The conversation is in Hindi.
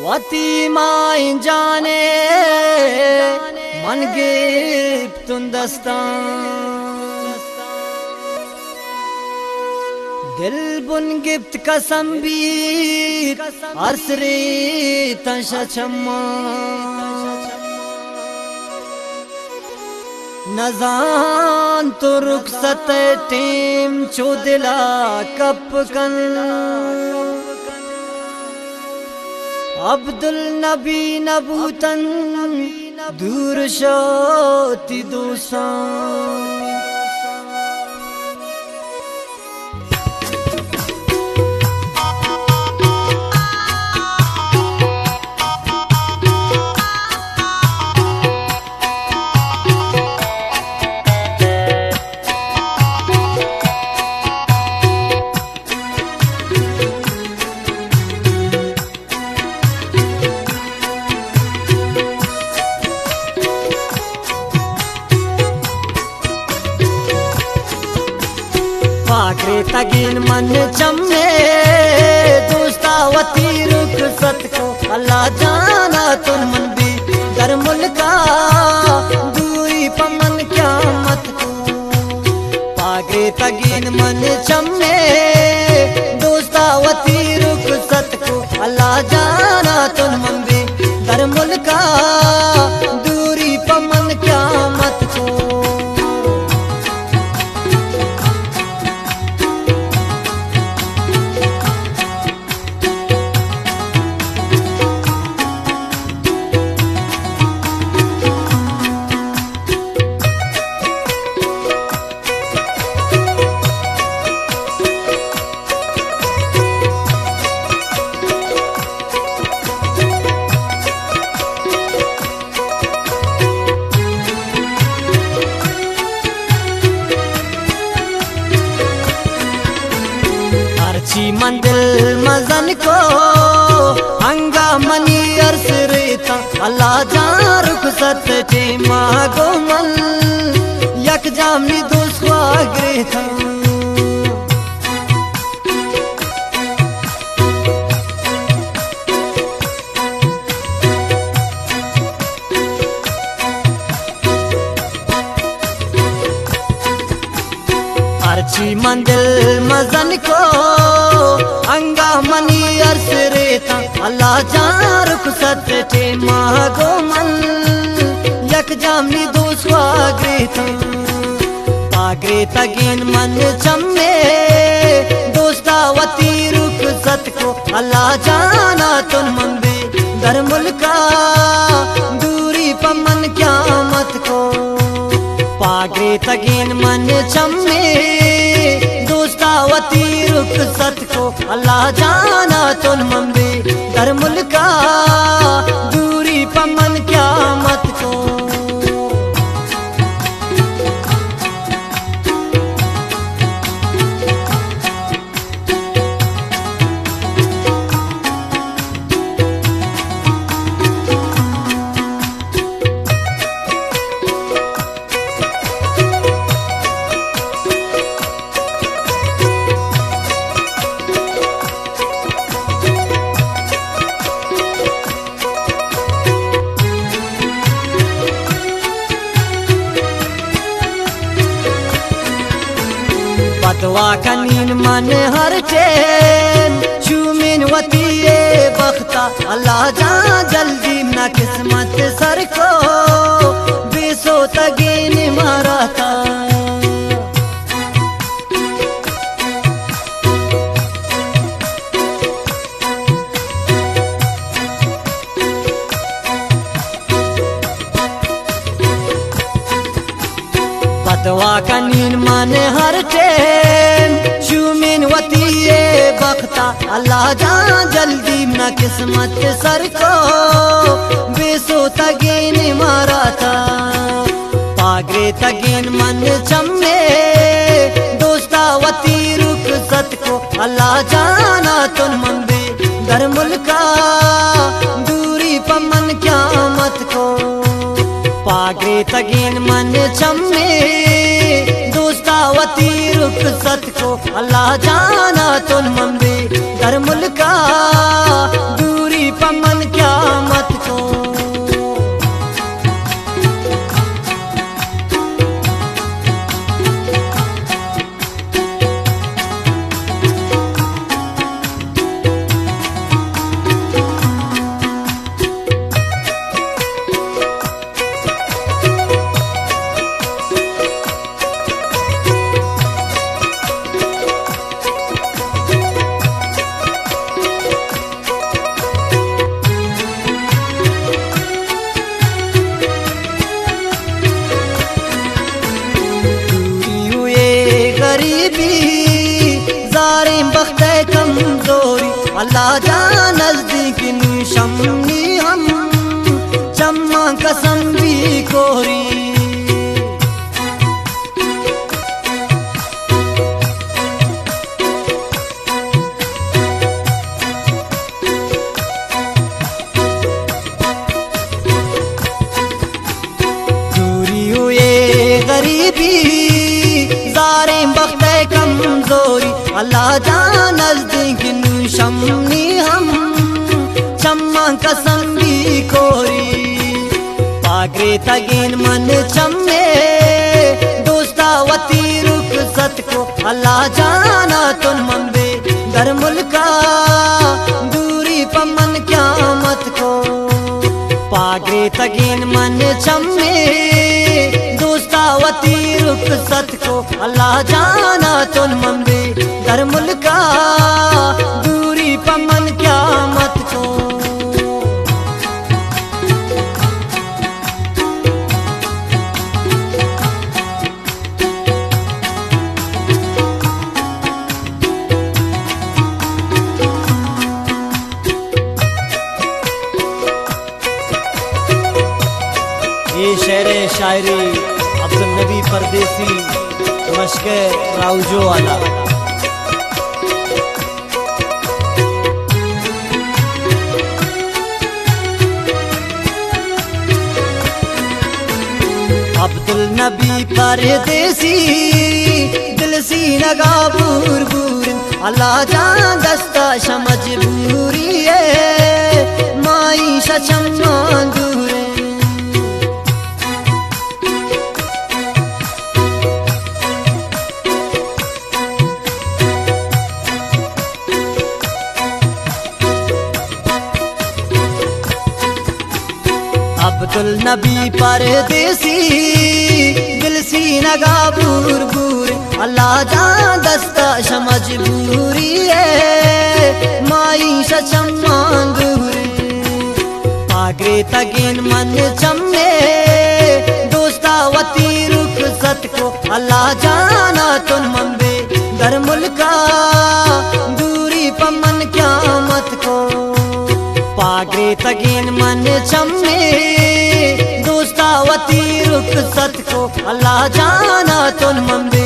वती माई जाने मन गिफ्ट तुंदस्तान दिल बुन गिफ्ट कसम भी असरे तशम्मा नजान तो रुखसत टीम चोदिला कप कन अब्दुल नबी नबूतन दूर शोती दूसान पाकरे तगीन मन चम्मे दोस्ता वती रुख सत को अल्लाह जाना तुम मन भी दर मुल्का दूरी पमन क्या मत को पाकरे तगीन मन चम्मे दोस्ता वती रुख सत को अल्लाह जाना तुम मन भी दर मुल्का दूरी पमन क्या मत को मंदिल मजन को हंगा मनी अर्स रेता अल्लाह जान रुख सत चे मागो मन यक जामनी दोस्वा ग्रेता अर्ची मंदिल मजन को अंगा मनी अर्स रेता अल्लाह जान रुख सत चे मागो मन यक जामनी दोस्वा ग्रेता पागरे तगीन मन चम्मे दोस्ता वती रुख सत को अल्लाह जाना तुम मन भी दर मुल्का दूरी पमन क्या मत को पागरे तगीन मन चम्मे दोस्ता वती रुख सत को अल्लाह जाना तुम मम्बी दर मुल्का दूरी पमन क्या मत को बदवा कनीन मन हर चैन चूमिन वती बख्ता अल्लाह जान जल्दी न किस्मत सर को बेसो तगीन माराता बदवा कनीन मन हर टेम चूमिन वती बख्ता अल्लाह जान जल्दी न किस्मत सर को बेसो तगीन माराता पागरे तगीन मन चम्मे दोस्ता वती रुख सत को अल्लाह जाना तुम मन भी दर मुल्का दूरी पमन क्या मत को पागरे तगीन मन चम्मे दोस्ता वती रुख सत को अल्लाह जाना तुम मम्बी दर मुल्का दूरी पमन गरीबी जारे बख्ते कमजोरी अल्लाह जा नजदीक निशमनी हम चम्मा कसम भी कोरी गरीबी जारे बख्ते कमजोरी अल्लाह जा नजदीक निशमनी हम चम्मा कसम भी कोरी पागरे तगीन मन चम्मे दोस्तावती रुख सत को अल्लाह जाना तुम मंबे दर मुल्का दूरी पमन क्यामत को पागरे तगीन मन चम्मे दोस्तावती रुख सत को अल्लाह जाना तुम मंबे दर मुल्का दूरी पमन क्यामत को ये शेर शायरी अब्दुल नबी परदेसी मशके राउजो वाला। अब्दुल नबी परदेसी दिल सी लगा बूर बूर अल्लाह जान दस्ता समझ बूरी है माई सचम्मा दूर अब्दुल नबी परदेसी दिल सी नगा बूर बूर अल्लाह जान दस्ता समझ बूरी है माई सचम्मा दूर पागरे तगीन मन चम्मे दोस्तावती रुख सत को अल्लाह जाना तुम मंबे दर मुल्का दूरी पमन क्यामत को पागरे तगीन मन चम्मे दोस्तावती रुख सत को अल्लाह जाना तुम मंबे